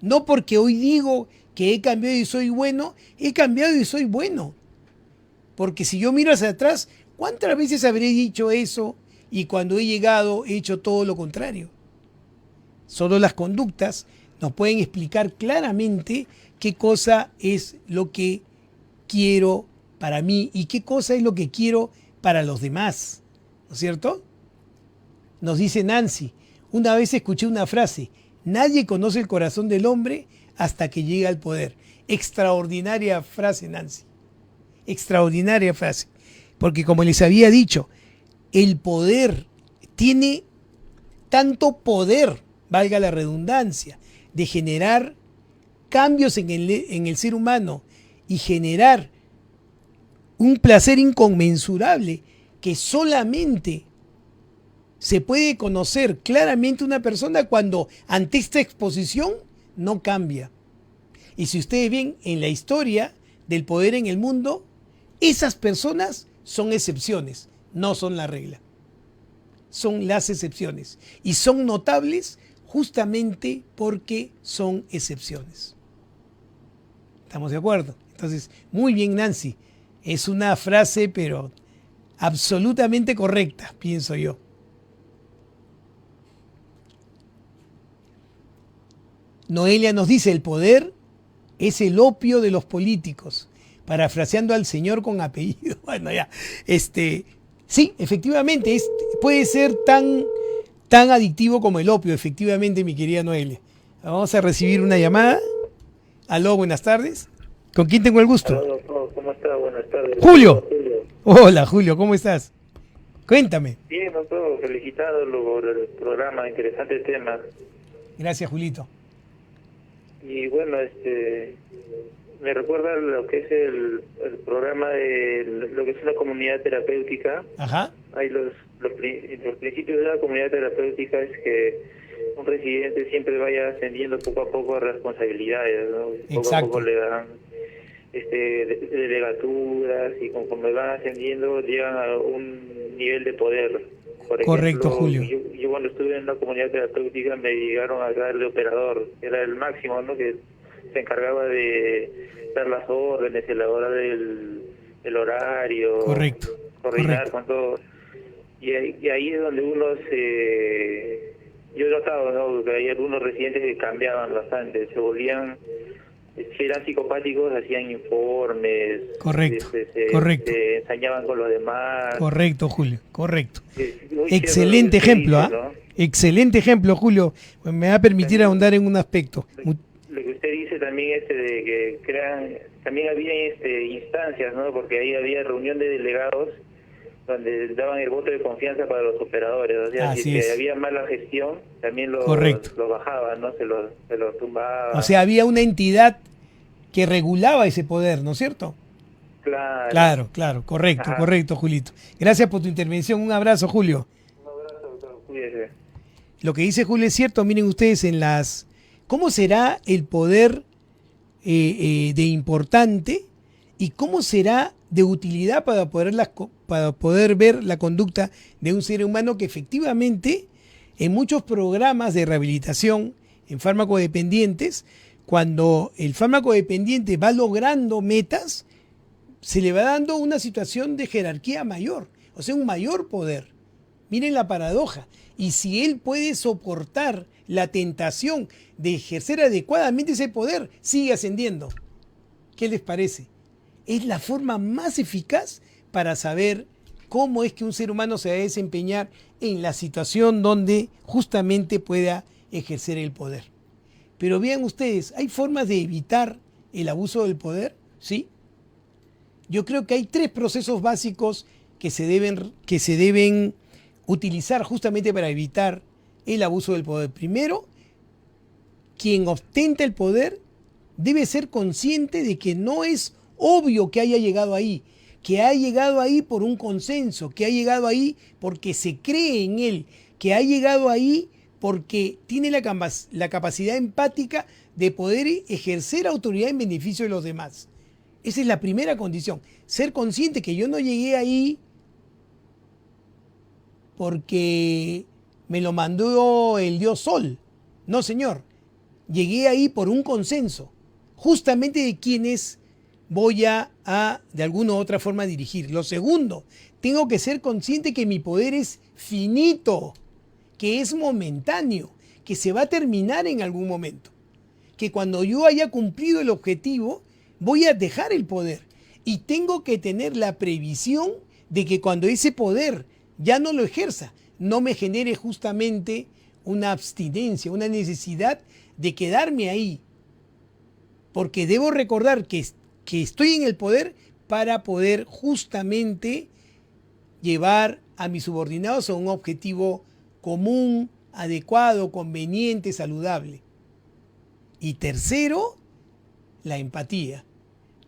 Speaker 1: No porque hoy digo que he cambiado y soy bueno, he cambiado y soy bueno. Porque si yo miro hacia atrás, ¿cuántas veces habré dicho eso y cuando he llegado he hecho todo lo contrario? Solo las conductas nos pueden explicar claramente qué cosa es lo que quiero para mí y qué cosa es lo que quiero para los demás, ¿no es cierto? Nos dice Nancy, una vez escuché una frase, nadie conoce el corazón del hombre hasta que llega al poder. Extraordinaria frase, Nancy. Extraordinaria frase. Porque como les había dicho, el poder tiene tanto poder, valga la redundancia, de generar cambios en el ser humano y generar un placer inconmensurable que solamente se puede conocer claramente una persona cuando ante esta exposición no cambia. Y si ustedes ven en la historia del poder en el mundo, esas personas son excepciones, no son la regla. Son las excepciones. Y son notables justamente porque son excepciones. ¿Estamos de acuerdo? Entonces, muy bien, Nancy. Es una frase, pero absolutamente correcta, pienso yo. Noelia nos dice, el poder es el opio de los políticos, parafraseando al señor con apellido. Bueno, ya, sí, efectivamente, puede ser tan adictivo como el opio, efectivamente, mi querida Noelia. Vamos a recibir una llamada. Aló, buenas tardes. ¿Con quién tengo el gusto?
Speaker 6: Aló, ¿cómo está? Buenas tardes.
Speaker 1: Julio. Hola, Julio, ¿cómo estás? Cuéntame.
Speaker 6: Bien, doctor, felicitado por el programa, interesante tema.
Speaker 1: Gracias, Julito.
Speaker 6: Y bueno, me recuerda lo que es el programa de lo que es una comunidad terapéutica.
Speaker 1: Ajá.
Speaker 6: Hay los principios de la comunidad terapéutica es que un residente siempre vaya ascendiendo poco a poco a responsabilidades, ¿no? Poco a poco le dan delegaturas y conforme van ascendiendo llegan a un nivel de poder. Por
Speaker 1: Correcto,
Speaker 6: ejemplo,
Speaker 1: Julio.
Speaker 6: Yo cuando estuve en la comunidad terapéutica me llegaron a dar de operador, era el máximo, ¿no? Que se encargaba de dar las órdenes, elaborar el horario,
Speaker 1: Correcto.
Speaker 6: coordinar con todo. Y ahí es donde yo he notado, ¿no? Que hay algunos residentes que cambiaban bastante, se volvían, si eran psicopáticos, hacían informes.
Speaker 1: Correcto, correcto.
Speaker 6: Se ensañaban con los demás.
Speaker 1: Correcto, Julio, correcto.
Speaker 6: Excelente
Speaker 1: Excelente ejemplo, ¿ah? ¿No? Excelente ejemplo, Julio. Me va a permitir también ahondar en un aspecto.
Speaker 6: Lo que usted dice también de que también había instancias, ¿no? Porque ahí había reunión de delegados donde daban el voto de confianza para los operadores. O sea, si había mala gestión, también lo bajaban, ¿no? Se lo tumbaban.
Speaker 1: O sea, había una entidad que regulaba ese poder, ¿no es cierto?
Speaker 6: Claro.
Speaker 1: Claro, correcto, ajá. Correcto, Julito. Gracias por tu intervención. Un abrazo, Julio.
Speaker 6: Un abrazo, doctor. Cuídese.
Speaker 1: Lo que dice Julio es cierto. Miren ustedes ¿cómo será el poder de importante y cómo será de utilidad para poder ver la conducta de un ser humano que efectivamente en muchos programas de rehabilitación en fármacodependientes, cuando el fármacodependiente va logrando metas, se le va dando una situación de jerarquía mayor, o sea, un mayor poder. Miren la paradoja. Y si él puede soportar la tentación de ejercer adecuadamente ese poder, sigue ascendiendo. ¿Qué les parece? Es la forma más eficaz para saber cómo es que un ser humano se va a desempeñar en la situación donde justamente pueda ejercer el poder. Pero vean ustedes, ¿hay formas de evitar el abuso del poder? ¿Sí? Yo creo que hay 3 procesos básicos que se deben utilizar justamente para evitar el abuso del poder. Primero, quien ostenta el poder debe ser consciente de que no es obvio que haya llegado ahí, que ha llegado ahí por un consenso, que ha llegado ahí porque se cree en él, que ha llegado ahí porque tiene la capacidad empática de poder ejercer autoridad en beneficio de los demás. Esa es la primera condición, ser consciente que yo no llegué ahí porque me lo mandó el dios Sol. No, señor, llegué ahí por un consenso, justamente de quienes voy a de alguna u otra forma dirigir. Lo segundo, tengo que ser consciente que mi poder es finito, que es momentáneo, que se va a terminar en algún momento. Que cuando yo haya cumplido el objetivo, voy a dejar el poder. Y tengo que tener la previsión de que cuando ese poder ya no lo ejerza, no me genere justamente una abstinencia, una necesidad de quedarme ahí. Porque debo recordar que estoy en el poder para poder justamente llevar a mis subordinados a un objetivo común, adecuado, conveniente, saludable. Y tercero, la empatía.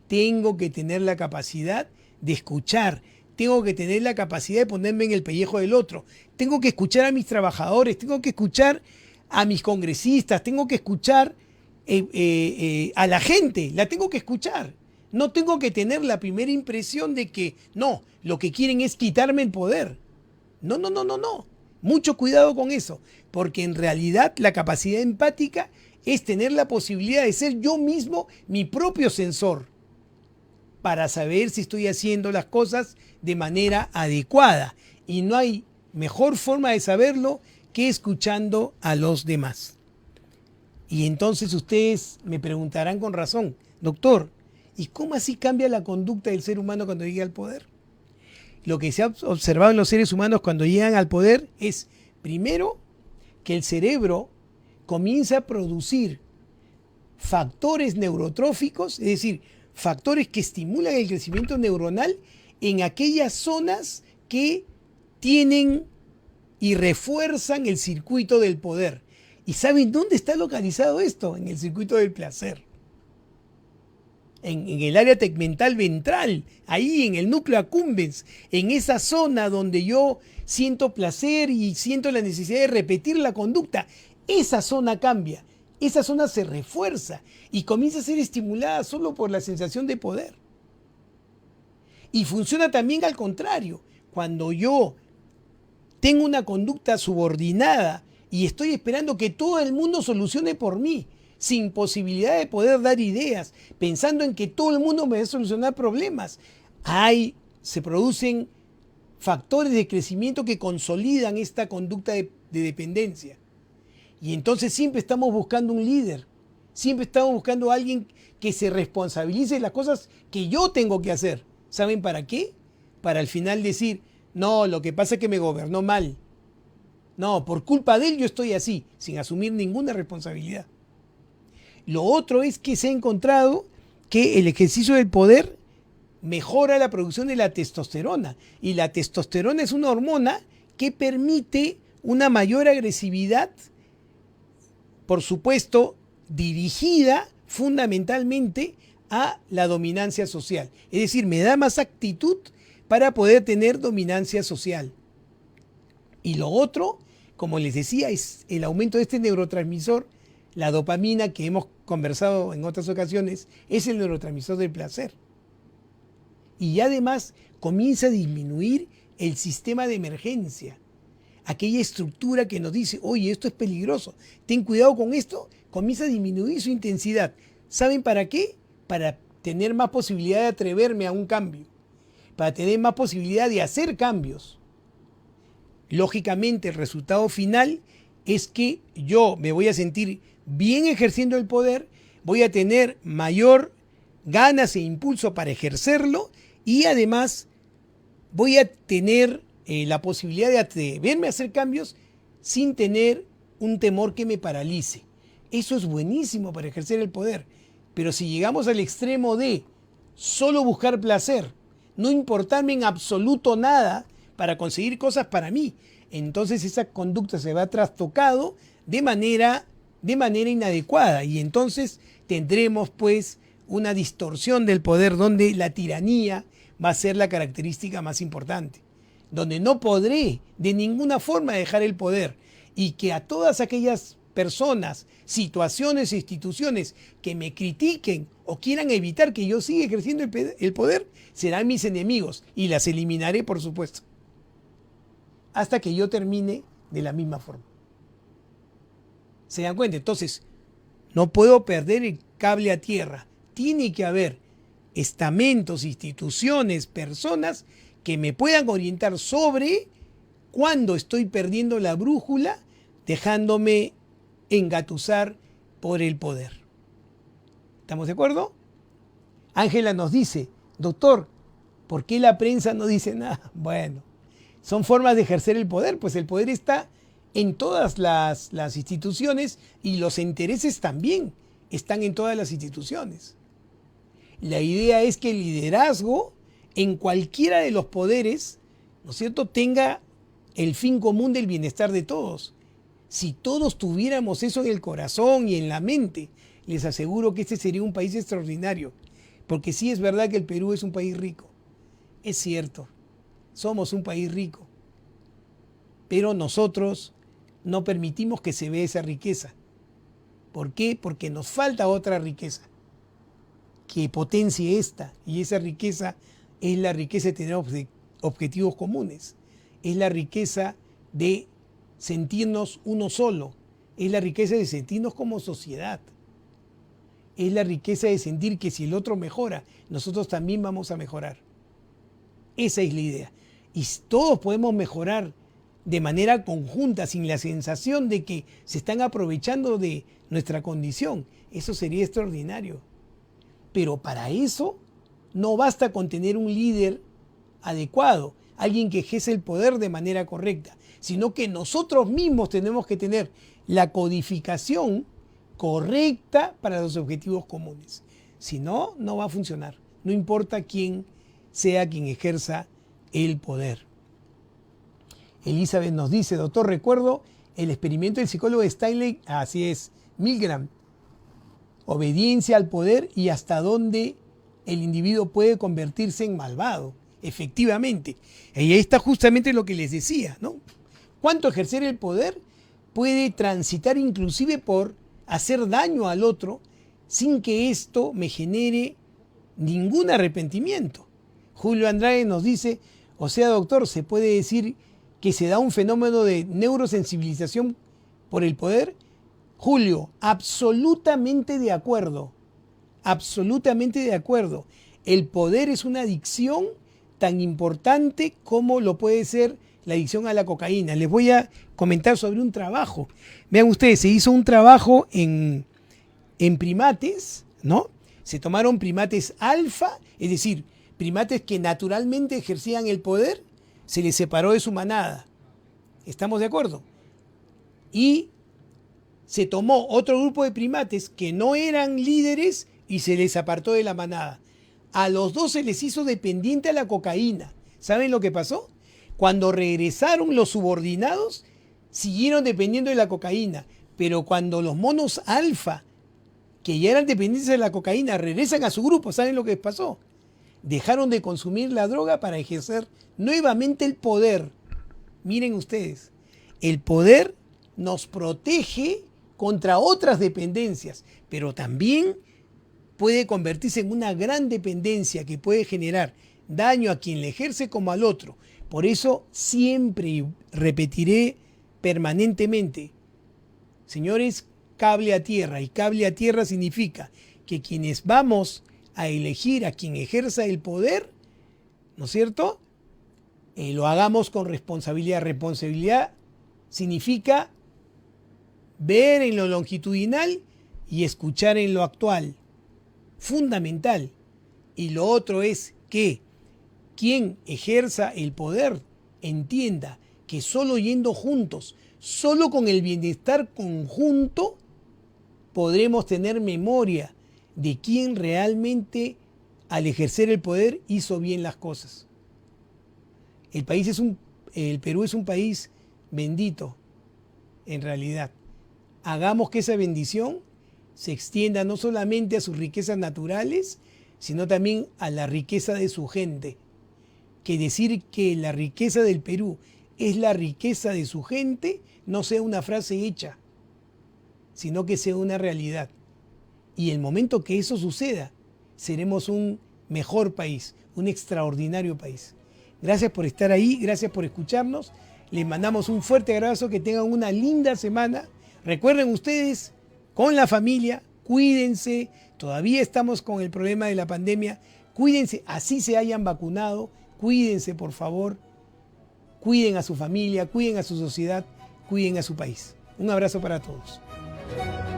Speaker 1: Tengo que tener la capacidad de escuchar, tengo que tener la capacidad de ponerme en el pellejo del otro, tengo que escuchar a mis trabajadores, tengo que escuchar a mis congresistas, tengo que escuchar a la gente, la tengo que escuchar. No tengo que tener la primera impresión de que no, lo que quieren es quitarme el poder. No. Mucho cuidado con eso, porque en realidad la capacidad empática es tener la posibilidad de ser yo mismo mi propio censor para saber si estoy haciendo las cosas de manera adecuada. Y no hay mejor forma de saberlo que escuchando a los demás. Y entonces ustedes me preguntarán con razón, doctor, ¿y cómo así cambia la conducta del ser humano cuando llega al poder? Lo que se ha observado en los seres humanos cuando llegan al poder es, primero, que el cerebro comienza a producir factores neurotróficos, es decir, factores que estimulan el crecimiento neuronal en aquellas zonas que tienen y refuerzan el circuito del poder. ¿Y saben dónde está localizado esto? En el circuito del placer. En el área tegmental ventral, ahí en el núcleo accumbens, en esa zona donde yo siento placer y siento la necesidad de repetir la conducta, esa zona cambia, esa zona se refuerza y comienza a ser estimulada solo por la sensación de poder. Y funciona también al contrario, cuando yo tengo una conducta subordinada y estoy esperando que todo el mundo solucione por mí, sin posibilidad de poder dar ideas, pensando en que todo el mundo me va a solucionar problemas. Se producen factores de crecimiento que consolidan esta conducta de dependencia. Y entonces siempre estamos buscando un líder, siempre estamos buscando a alguien que se responsabilice de las cosas que yo tengo que hacer. ¿Saben para qué? Para al final decir, no, lo que pasa es que me gobernó mal. No, por culpa de él yo estoy así, sin asumir ninguna responsabilidad. Lo otro es que se ha encontrado que el ejercicio del poder mejora la producción de la testosterona. Y la testosterona es una hormona que permite una mayor agresividad, por supuesto, dirigida fundamentalmente a la dominancia social. Es decir, me da más actitud para poder tener dominancia social. Y lo otro, como les decía, es el aumento de este neurotransmisor. La dopamina, que hemos conversado en otras ocasiones, es el neurotransmisor del placer. Y además comienza a disminuir el sistema de emergencia. Aquella estructura que nos dice, oye, esto es peligroso, ten cuidado con esto, comienza a disminuir su intensidad. ¿Saben para qué? Para tener más posibilidad de atreverme a un cambio, para tener más posibilidad de hacer cambios. Lógicamente, el resultado final es que yo me voy a sentir bien ejerciendo el poder, voy a tener mayor ganas e impulso para ejercerlo y además voy a tener la posibilidad de atreverme a hacer cambios sin tener un temor que me paralice. Eso es buenísimo para ejercer el poder, pero si llegamos al extremo de solo buscar placer, no importarme en absoluto nada para conseguir cosas para mí, entonces esa conducta se va trastocado de manera inadecuada y entonces tendremos pues una distorsión del poder donde la tiranía va a ser la característica más importante, donde no podré de ninguna forma dejar el poder y que a todas aquellas personas, situaciones e instituciones que me critiquen o quieran evitar que yo siga ejerciendo el poder serán mis enemigos y las eliminaré, por supuesto, hasta que yo termine de la misma forma. ¿Se dan cuenta? Entonces, no puedo perder el cable a tierra. Tiene que haber estamentos, instituciones, personas que me puedan orientar sobre cuándo estoy perdiendo la brújula, dejándome engatusar por el poder. ¿Estamos de acuerdo? Ángela nos dice, doctor, ¿por qué la prensa no dice nada? Bueno, son formas de ejercer el poder, pues el poder está en todas las instituciones y los intereses también están en todas las instituciones. La idea es que el liderazgo en cualquiera de los poderes, ¿no es cierto?, tenga el fin común del bienestar de todos. Si todos tuviéramos eso en el corazón y en la mente, les aseguro que este sería un país extraordinario. Porque sí es verdad que el Perú es un país rico. Es cierto, somos un país rico. Pero nosotros no permitimos que se vea esa riqueza. ¿Por qué? Porque nos falta otra riqueza que potencie esta. Y esa riqueza es la riqueza de tener objetivos comunes. Es la riqueza de sentirnos uno solo. Es la riqueza de sentirnos como sociedad. Es la riqueza de sentir que si el otro mejora, nosotros también vamos a mejorar. Esa es la idea. Y todos podemos mejorar de manera conjunta, sin la sensación de que se están aprovechando de nuestra condición. Eso sería extraordinario. Pero para eso no basta con tener un líder adecuado, alguien que ejerce el poder de manera correcta, sino que nosotros mismos tenemos que tener la codificación correcta para los objetivos comunes. Si no, no va a funcionar. No importa quién sea quien ejerza el poder. Elizabeth nos dice, doctor, recuerdo el experimento del psicólogo Stanley, así es, Milgram, obediencia al poder y hasta dónde el individuo puede convertirse en malvado. Efectivamente. Y ahí está justamente lo que les decía, ¿no? Cuánto ejercer el poder puede transitar inclusive por hacer daño al otro sin que esto me genere ningún arrepentimiento. Julio Andrade nos dice, o sea, doctor, ¿se puede decir que se da un fenómeno de neurosensibilización por el poder? Julio, absolutamente de acuerdo. Absolutamente de acuerdo. El poder es una adicción tan importante como lo puede ser la adicción a la cocaína. Les voy a comentar sobre un trabajo. Vean ustedes, se hizo un trabajo en primates, ¿no? Se tomaron primates alfa, es decir, primates que naturalmente ejercían el poder, se les separó de su manada. ¿Estamos de acuerdo? Y se tomó otro grupo de primates que no eran líderes y se les apartó de la manada. A los dos se les hizo dependiente a la cocaína. ¿Saben lo que pasó? Cuando regresaron los subordinados, siguieron dependiendo de la cocaína. Pero cuando los monos alfa, que ya eran dependientes de la cocaína, regresan a su grupo, ¿saben lo que pasó? Dejaron de consumir la droga para ejercer nuevamente el poder. Miren ustedes, el poder nos protege contra otras dependencias, pero también puede convertirse en una gran dependencia que puede generar daño a quien le ejerce como al otro. Por eso siempre repetiré permanentemente, señores, cable a tierra. Y cable a tierra significa que quienes vamos a elegir a quien ejerza el poder, ¿no es cierto?, lo hagamos con responsabilidad. Responsabilidad significa ver en lo longitudinal y escuchar en lo actual. Fundamental. Y lo otro es que quien ejerza el poder entienda que solo yendo juntos, solo con el bienestar conjunto, podremos tener memoria de quién realmente al ejercer el poder hizo bien las cosas. El Perú es un país bendito, en realidad. Hagamos que esa bendición se extienda no solamente a sus riquezas naturales, sino también a la riqueza de su gente. Que decir que la riqueza del Perú es la riqueza de su gente no sea una frase hecha, sino que sea una realidad. Y el momento que eso suceda, seremos un mejor país, un extraordinario país. Gracias por estar ahí, gracias por escucharnos. Les mandamos un fuerte abrazo, que tengan una linda semana. Recuerden ustedes, con la familia, cuídense. Todavía estamos con el problema de la pandemia. Cuídense, así se hayan vacunado. Cuídense, por favor. Cuiden a su familia, cuiden a su sociedad, cuiden a su país. Un abrazo para todos.